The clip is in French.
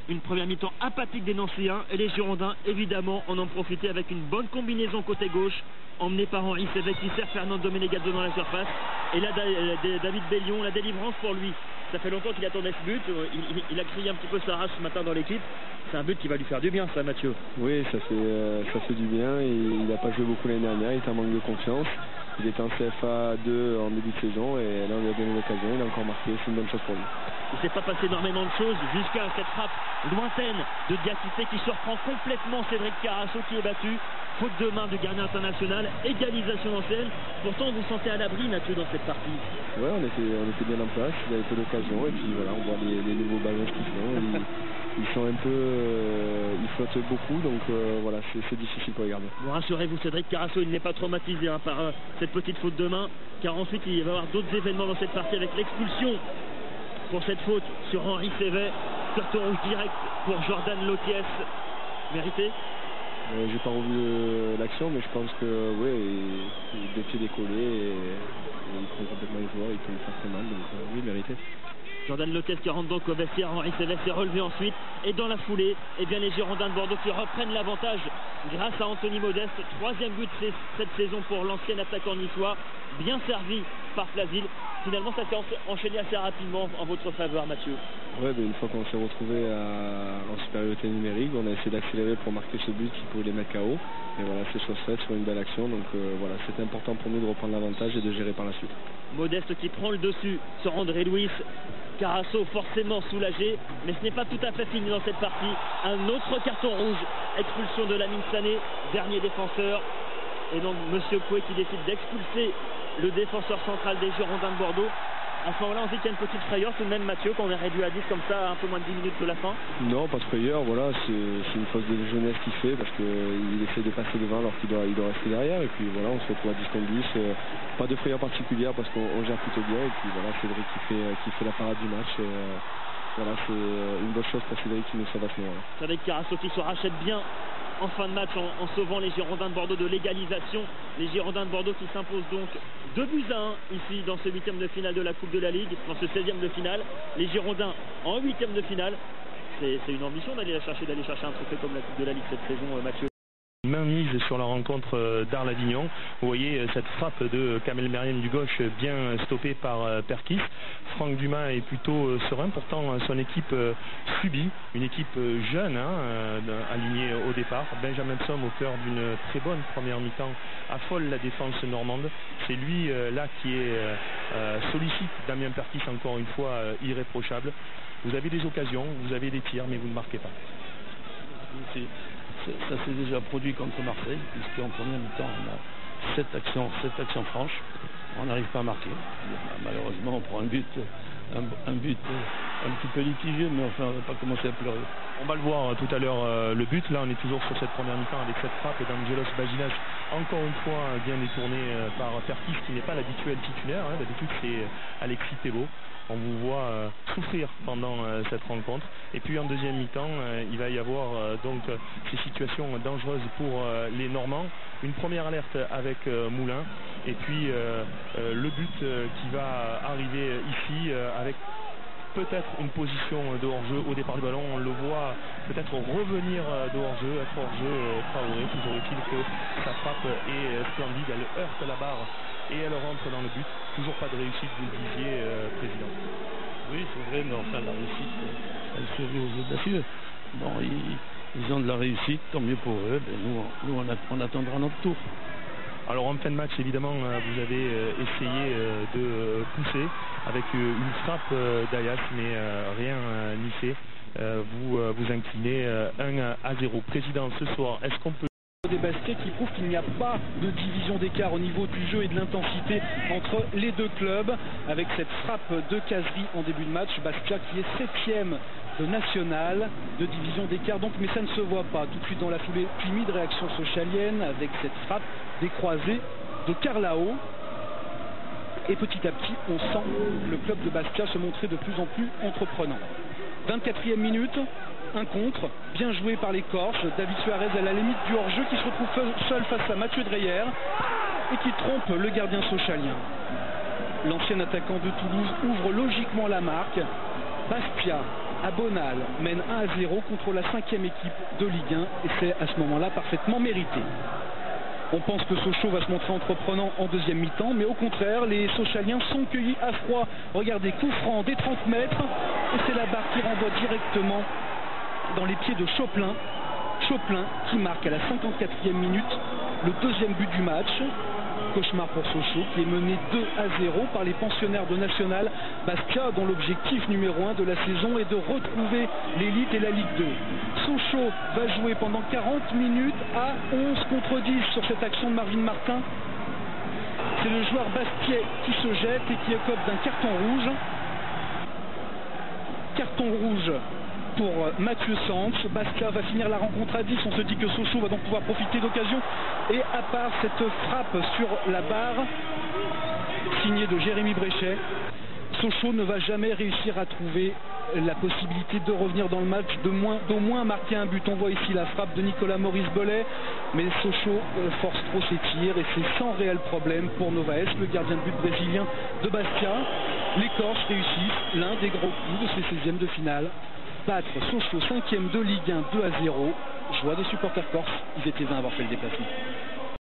Une première mi-temps apathique des Nancéens et les Girondins évidemment en ont profité avec une bonne combinaison côté gauche emmené par Henri Sévec qui sert Fernando Menegato dans la surface. Et là David Bellion, la délivrance pour lui. Ça fait longtemps qu'il attendait ce but, il a crié un petit peu sa race ce matin dans l'équipe. C'est un but qui va lui faire du bien ça, Mathieu. Oui, ça fait du bien. Il n'a pas joué beaucoup l'année dernière, il est en manque de confiance. Il était en CFA 2 en début de saison et là on lui a donné l'occasion, il a encore marqué, c'est une bonne chose pour lui. Il ne s'est pas passé énormément de choses jusqu'à cette frappe lointaine de Diakité qui surprend complètement Cédric Carasso qui est battu. Faute de main du gardien international, égalisation ancienne. Pourtant vous sentez à l'abri, Mathieu, dans cette partie. Ouais, on était bien en place, il avait peu d'occasion et puis voilà, on voit les nouveaux ballons qu'ils font. Ils sont un peu, ils flottent beaucoup, donc voilà, c'est difficile pour les gardiens. Bon, rassurez-vous, Cédric Carasso, il n'est pas traumatisé par cette petite faute de main, car ensuite il va y avoir d'autres événements dans cette partie avec l'expulsion pour cette faute sur Henri Sévec, carton rouge direct pour Jordan Loties, mérité. J'ai pas revu l'action, mais je pense que ouais, deux pieds décollés et il prend complètement les joueurs, il peut lui faire très mal, donc oui, mérité. Jordan Loties qui rentre donc au vestiaire, Henri Sévec s'est relevé ensuite et dans la foulée, eh bien les Girondins de Bordeaux qui reprennent l'avantage grâce à Anthony Modeste, troisième but de cette saison pour l'ancien attaquant niçois, bien servi par Flasile. Finalement ça s'est enchaîné assez rapidement en votre faveur, Mathieu. Ouais, une fois qu'on s'est retrouvé en supériorité numérique, on a essayé d'accélérer pour marquer ce but qui pouvait les mettre KO. Et voilà, c'est chose faite sur une belle action. Donc voilà, c'était important pour nous de reprendre l'avantage et de gérer par la suite. Modeste qui prend le dessus sur André Louis. Carasso forcément soulagé, mais ce n'est pas tout à fait fini dans cette partie. Un autre carton rouge, expulsion de Lamine Sané, dernier défenseur. Et donc Monsieur Coué qui décide d'expulser le défenseur central des Girondins de Bordeaux. À ce moment-là, on dit qu'il y a une petite frayeur tout de même, Mathieu, qu'on est réduit à 10 comme ça, un peu moins de 10 minutes de la fin. Non, pas de frayeur, voilà, c'est une faute de jeunesse qu'il fait parce qu'il essaie de passer devant alors qu'il doit rester derrière. Et puis voilà, on se retrouve à 10 contre 10. Pas de frayeur particulière parce qu'on gère plutôt bien. Et puis voilà, Cédric qui fait la parade du match. Et, voilà, c'est une bonne chose pour Cédric qui nous sauve à ce moment-là. Cédric Carasso qui se rachète bien en fin de match en sauvant les Girondins de Bordeaux de l'égalisation. Les Girondins de Bordeaux qui s'imposent donc 2-1 ici dans ce 8e de finale de la Coupe de la Ligue, dans ce 16e de finale. Les Girondins en 8e de finale. C'est une ambition d'aller chercher un trophée comme la Coupe de la Ligue cette saison, Mathieu. Main mise sur la rencontre d'Arles-Avignon. Vous voyez cette frappe de Kamel Meriem du gauche bien stoppée par Perkis. Franck Dumas est plutôt serein, pourtant son équipe subit, une équipe jeune alignée au départ. Benjamin Psom au cœur d'une très bonne première mi-temps affole la défense normande. C'est lui là qui sollicite Damien Perkis, encore une fois irréprochable. Vous avez des occasions, vous avez des tirs, mais vous ne marquez pas. Ça s'est déjà produit contre Marseille, puisqu'en première mi-temps, on a 7 actions franches. On n'arrive pas à marquer. Malheureusement, on prend un but un petit peu litigieux, mais enfin, on ne va pas commencer à pleurer. On va le voir tout à l'heure, le but. Là, on est toujours sur cette première mi-temps avec cette frappe d'Angelos Baginas, encore une fois bien détourné par Perkis, qui n'est pas l'habituel titulaire. D'habitude, c'est Alexis Thébault. On vous voit souffrir pendant cette rencontre. Et puis en deuxième mi-temps, il va y avoir donc ces situations dangereuses pour les Normands. Une première alerte avec Moulin. Et puis le but qui va arriver ici avec peut-être une position de hors-jeu au départ du ballon. On le voit peut-être revenir de hors-jeu, être hors-jeu Traoré. Toujours est-il que sa frappe est splendide. Elle heurte la barre et elle rentre dans le but. Toujours pas de réussite, vous le disiez, Président. Oui, c'est vrai, mais enfin la réussite, elle sourit aux audacieux. Bon, ils ont de la réussite, tant mieux pour eux. Ben, nous on attendra notre tour. Alors en fin de match, évidemment, vous avez essayé de pousser avec une frappe d'Ayas, mais rien n'y fait. Vous inclinez 1-0. Président, ce soir, est-ce qu'on peut... Des Bastia qui prouve qu'il n'y a pas de division d'écart au niveau du jeu et de l'intensité entre les deux clubs, avec cette frappe de Kazri en début de match. Bastia qui est 7e de national, de division d'écart donc, mais ça ne se voit pas tout de suite dans la foulée. Timide réaction socialienne avec cette frappe décroisée de Carlao. Et petit à petit, on sent le club de Bastia se montrer de plus en plus entreprenant. 24e minute. Un contre, bien joué par les Corses. David Suarez à la limite du hors-jeu qui se retrouve seul face à Mathieu Dreyer et qui trompe le gardien socialien. L'ancien attaquant de Toulouse ouvre logiquement la marque. Bastia à Bonal mène 1-0 contre la 5e équipe de Ligue 1 et c'est à ce moment-là parfaitement mérité. On pense que Sochaux va se montrer entreprenant en deuxième mi-temps, mais au contraire, les Sochaliens sont cueillis à froid. Regardez, coup franc des 30 mètres, et c'est la barre qui renvoie directement dans les pieds de Choplin. Choplin qui marque à la 54e minute le deuxième but du match. Cauchemar pour Sochaux qui est mené 2-0 par les pensionnaires de National Bastia, dont l'objectif numéro 1 de la saison est de retrouver l'élite et la Ligue 2. Sochaux va jouer pendant 40 minutes à 11 contre 10 sur cette action de Marvin Martin. C'est le joueur Bastiais qui se jette et qui écope d'un carton rouge. Carton rouge pour Mathieu Sanz. Bastia va finir la rencontre à 10. On se dit que Sochaux va donc pouvoir profiter d'occasion. Et à part cette frappe sur la barre, signée de Jérémy Bréchet, Sochaux ne va jamais réussir à trouver la possibilité de revenir dans le match, d'au moins marquer un but. On voit ici la frappe de Nicolas Maurice Bollet, mais Sochaux force trop ses tirs et c'est sans réel problème pour Novaes, le gardien de but brésilien de Bastia. Les Corses réussissent l'un des gros coups de ces 16e de finale. Battre Sochaux 5e de Ligue 1 2-0. Joie des supporters corses, ils étaient 20 à avoir fait le déplacement.